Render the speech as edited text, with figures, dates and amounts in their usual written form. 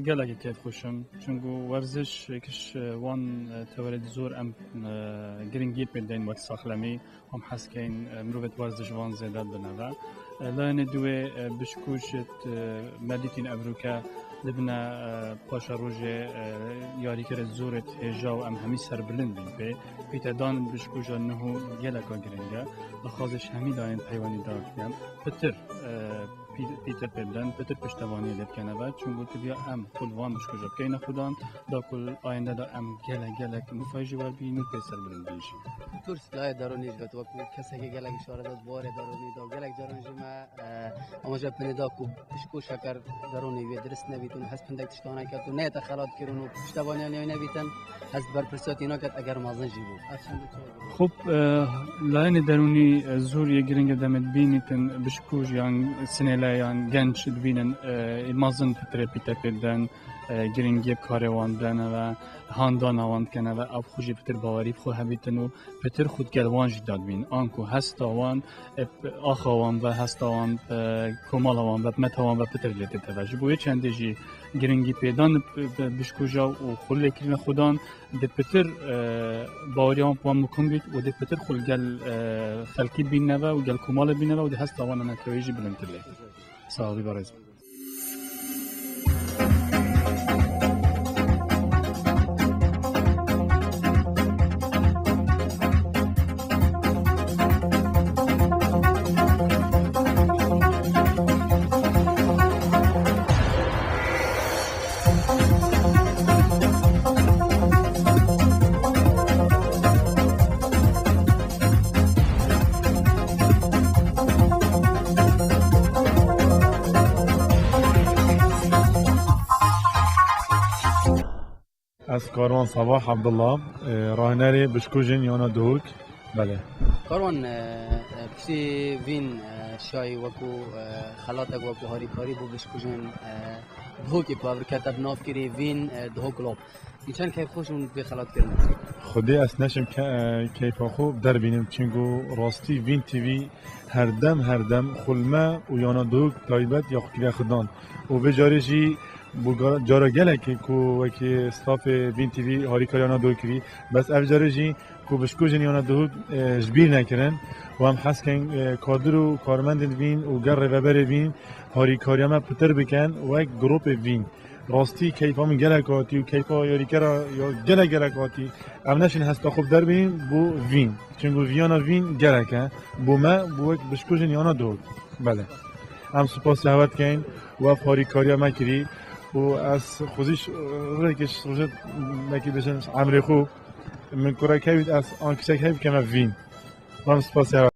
گله که خوشم چون ورزش کش وان تولد زور ام گرینگی پیداین وقت ساخلمی هم حس که این مروت ورزش وان زیاد بنوه لان دوی بشکوشت مدیتین ابروکا لبنا پاشا روزه یاری کرد زورت هجا و ام همی سر بلندین به پیتدان بشکوشا نهو گله که گرینگه لخوازش همی داین پیوانی دارم پتر پیتر پیدن پیتر پشتوانی لب کنه و چون گفت بیا ام کل وان بشکوشا بکنه خودان دا کل آینده دا ام گله که مفایجی ور بینو پیسر بلندیشی ترس لای دارونیش بات و کسی که گله اشاره داد باره دارونی دا گله جارانج ما اما جب من دا کو بشکوشا کر دارونی و درست نبیتون حس پندک تشتانه کرد و نه تخلات کردن و پشتوانی نبیتن حس بر پرسیات اینا کرد اگر مازن جیبو خب لاین درونی زور یه گرینگ دمت بینیتن بشکوش یان سنلا یان گنج بینن مازن پتر پیتا پیدن گرینگی کاروان دن و هاندان آوان کنه و اب خوشی پتر باوری خو هبیتن و پتر خود گلوان جداد بین آنکو هست آوان آخوان و هست آوان کمال آوان و متوان و پتر لیت توجه بوی چند جی گرینگی پیدان بشکوجا و خل کلین خودان ده پتر باوریان پوان مکم بید و ده پتر خل گل خلکی بین و گل کمال بین و ده هست آوان نتویجی بلندتر لیت ساقی برایز از کاروان صباح عبدالله راهنری بشکوجین یانا دوک بله کاروان پسی وین شای وکو خلاتک وکو هاری کاری بو بشکوجین دوکی پاور کتاب ناف کری وین دوک لوب ایچن کیف خوشون به خلات کردن خودی از نشم کیف خوب در بینم چنگو راستی وین تیوی هر دم خلمه و یانا دوک تایبت یا خودی خدان و به جارجی جارا گله که کو وکی استاف وین تیوی هاری کاریانا دو کری بس اف جارجی کو بشکوجن یانا دو جبیر نکردن و هم حس کن کادر و کارمند وین و گر ربر وین هاری کاریانا پتر بکن و یک گروپ وین راستی کیفا من گله کاتی و کیفا یاری کرا یا گله کاتی ام نشین هستا خوب در بین بو وین چنگو ویانا وین گله که بو ما بو یک بشکوجن یانا دو بله هم سپاس دعوت کن و هاری کاریانا کری و از خودش رویش روزت نکی بشن عمری خوب من کره کهید از آن کسی که هم وین. من سپاس